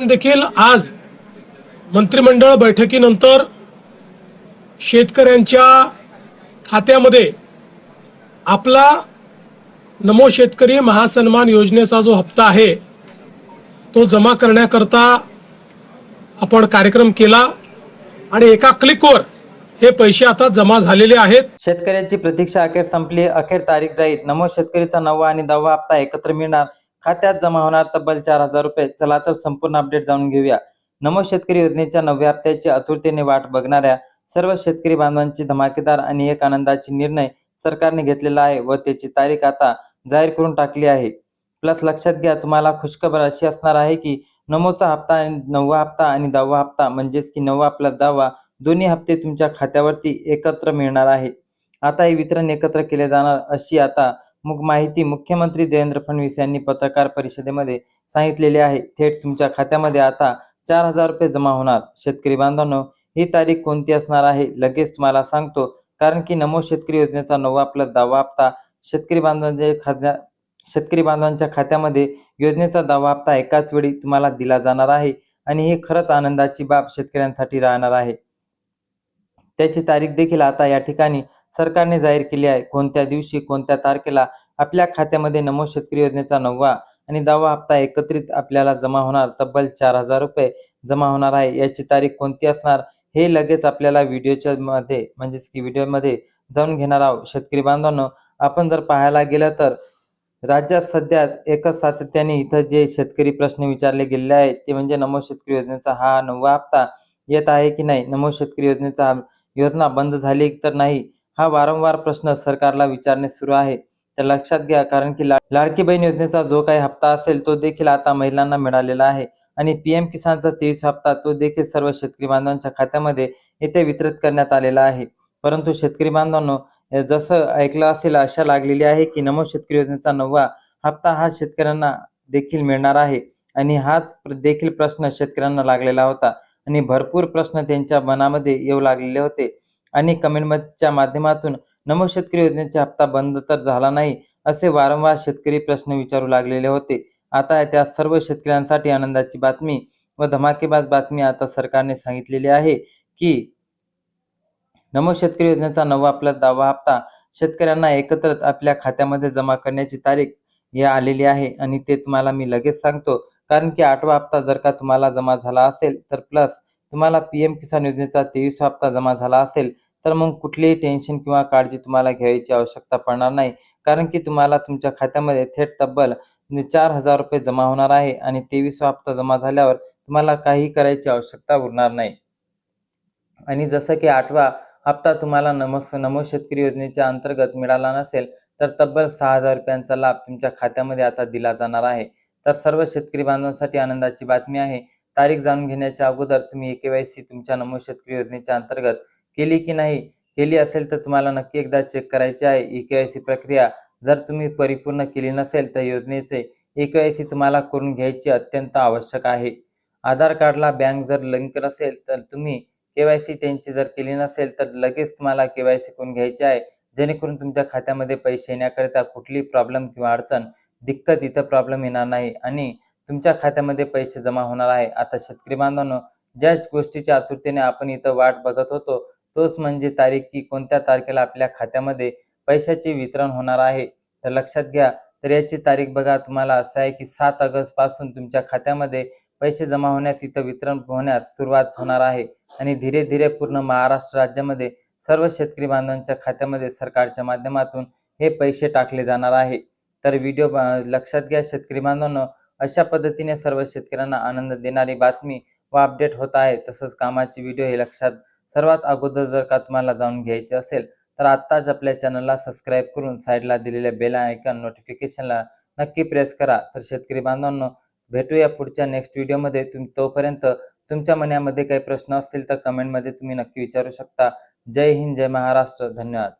देखील आज मंत्रिमंडळ बैठकीनंतर शेतकऱ्यांच्या खात्यामध्ये आपला नमो शेतकरी महासन्मान योजनेचा जो हप्ता आहे तो जमा करण्याकरता आपण कार्यक्रम केला आणि एका क्लिकवर हे पैसे आता जमा झालेले आहेत। शेतकऱ्यांची प्रतीक्षा अखेर संपली। अखेर तारीख जाहीर। नमो शेतकरीचा 9वा आणि 10वा हप्ता एकत्र मिळणार। खात्यात जमा होणार तब्बल 4,000 रुपये। चला तर संपूर्ण अपडेट जाणून घेऊया। नमो शेतकरी योजनेच्या 9व्या हप्त्याची आतुरतेने वाट बघणाऱ्या सर्व शेतकरी बांधवांची धमाकेदार आणि एक आनंदाची निर्णय सरकारने घेतलेला आहे व त्याची तारीख आता जाहीर करून टाकली आहे। प्लस लक्षात घ्या, तुम्हाला खुशखबर अशी असणार आहे की नमोचा हप्ता आणि 9वा हप्ता आणि 10वा हप्ता म्हणजेच की 9वा प्लस 10वा दोन्ही हप्ते तुमच्या खात्यावरती एकत्र मिळणार आहे। आता हे वितरण एकत्र केले जाणार अशी आता माहिती मुख्यमंत्री देवेंद्र फडणवीस यांनी पत्रकार परिषदेमध्ये सांगितलेली आहे। थेट तुमच्या खात्यामध्ये आता 4,000 रुपये जमा होणार। शेतकरी बांधवांनो, ही तारीख कोणती असणार आहे लगेच तुम्हाला सांगतो, कारण की नमो शेतकरी योजनेचा 9वा प्लस 10वा हप्ता शेतकरी बांधवांच्या खात्यामध्ये योजनेचा 10वा हप्ता एकाच वेळी तुम्हाला दिला जाणार आहे आणि ही खरंच आनंदाची बाब शेतकऱ्यांसाठी राहणार आहे। त्याची तारीख देखील आता या ठिकाणी सरकारने जाहीर केली आहे। कोणत्या दिवशी कोणत्या तारखेला आपल्या खात्यामध्ये नमो शेतकरी योजनेचा 9वा आणि 10वा हप्ता एकत्रित आपल्याला जमा होणार तब्बल 4,000 रुपये जमा होणार आहे। याची तारीख कोणती असणार हे लगेच आपल्याला व्हिडिओच्या मध्ये म्हणजेच की व्हिडिओमध्ये जाणून घेणार आहोत। शेतकरी बांधवांनो, आपण जर पाहायला गेलं तर राज्यात सध्याच एकच सातत्याने इथं जे शेतकरी प्रश्न विचारले गेलेले आहेत ते म्हणजे नमो शेतकरी योजनेचा हा 9वा हप्ता येत आहे की नाही, नमो शेतकरी योजनेचा योजना बंद झाली तर नाही, हा वारंवार प्रश्न सरकारला विचारणे सुरू आहे। तर लक्षात घ्या, कारण की लाडकी बहीण योजनेचा जो काही हप्ता असेल तो देखील आता महिलांना मिळालेला आहे आणि पीएम किसानचा 23 हप्ता तो देखील सर्व शेतकरी बांधवांच्या खात्यामध्ये येथे वितरित करण्यात आलेला आहे। परंतु शेतकरी बांधवांनो, जसं ऐकलं असेल आशा लागलेली आहे की नमो शेतकरी योजनेचा 9वा हप्ता हा शेतकऱ्यांना देखील मिळणार आहे आणि हाच देखील प्रश्न शेतकऱ्यांना लागलेला होता आणि भरपूर प्रश्न त्यांच्या मनामध्ये येऊ लागलेले होते आणि कमेंटच्या माध्यमातून नमो शेतकरी योजनेचा हप्ता बंद तर झाला नाही असे वारंवार शेतकरी प्रश्न विचारू लागलेले होते। आता त्या सर्व शेतकऱ्यांसाठी आनंदाची बातमी व धमाकेबाज बातमी आता सरकारने सांगितलेली आहे की नमो शेतकरी योजनेचा 9वा प्लस 10वा हप्ता शेतकऱ्यांना एकत्रच आपल्या खात्यामध्ये जमा करण्याची तारीख या आलेली आहे आणि ते तुम्हाला मी लगेच सांगतो, कारण की 8वा हप्ता जर का तुम्हाला जमा झाला असेल तर प्लस तुम्हाला पीएम किसान योजनेचा 23वा हप्ता जमा झाला असेल तर मग कुठलीही टेन्शन किंवा काळजी तुम्हाला घ्यायची आवश्यकता पडणार नाही, कारण की तुम्हाला तुमच्या खात्यामध्ये थेट तब्बल 4,000 रुपये जमा होणार आहे आणि 23वा हप्ता जमा झाल्यावर तुम्हाला काही करायची आवश्यकता उरणार नाही। आणि जसं की 8वा हप्ता तुम्हाला नमो शेतकरी योजनेच्या अंतर्गत मिळाला नसेल तर तब्बल 6,000 रुपयांचा लाभ तुमच्या खात्यामध्ये आता दिला जाणार आहे। तर सर्व शेतकरी बांधवांसाठी आनंदाची बातमी आहे। तारीख जाणून घेण्याच्या अगोदर तुम्ही केवायसी तुमच्या नमो शेतकरी योजनेच्या अंतर्गत केली की नाही, केली असेल तर तुम्हाला नक्की एकदा चेक करायचे आहे। केवायसी प्रक्रिया जर तुम्ही परिपूर्ण केली नसेल तर योजनेचे केवायसी तुम्हाला करून घ्यायची अत्यंत आवश्यक आहे। आधार कार्डला बँक जर लिंक नसेल तर तुम्ही केवायसी त्यांची जर केली नसेल तर लगेच तुम्हाला केवायसी करून घ्यायची आहे, जेणेकरून तुमच्या खात्यामध्ये पैसे येण्याकरिता कुठलीही प्रॉब्लेम किंवा अडचण दिक्कत इथं प्रॉब्लेम येणार नाही आणि तुमच्या खात्यामध्ये पैसे जमा होणार आहे। आता शेतकरी बांधवांनो, ज्या गोष्टीच्या आतुरतेने आपण इथं वाट बघत होतो तोच म्हणजे तारीख, की कोणत्या तारखेला आपल्या खात्यामध्ये पैशाचे वितरण होणार आहे। तर लक्षात घ्या, तर याची तारीख बघा तुम्हाला असं आहे की 7 ऑगस्ट पासून तुमच्या खात्यामध्ये पैसे जमा होण्यास इथं वितरण होण्यास सुरुवात होणार आहे आणि धीरे धीरे पूर्ण महाराष्ट्र राज्यामध्ये सर्व शेतकरी बांधवांच्या खात्यामध्ये सरकारच्या माध्यमातून हे पैसे टाकले जाणार आहे। तर व्हिडिओ लक्षात घ्या शेतकरी बांधवांनो, अशा पद्धतीने सर्व शेतकऱ्यांना आनंद देणारी बातमी व अपडेट होत आहे। तसंच कामाची व्हिडिओ हे लक्षात सर्वात अगोदर जर का तुम्हाला जाणून घ्यायचे असेल तर आत्ताच आपल्या चॅनलला सबस्क्राईब करून साईडला दिलेल्या बेल आयकॉन नोटिफिकेशनला नक्की प्रेस करा। तर शेतकरी बांधवांनो, भेटूया पुढच्या नेक्स्ट व्हिडिओमध्ये। तोपर्यंत तुमच्या मनामध्ये काही प्रश्न असतील तर कमेंटमध्ये तुम्ही नक्की विचारू शकता। जय हिंद, जय महाराष्ट्र, धन्यवाद।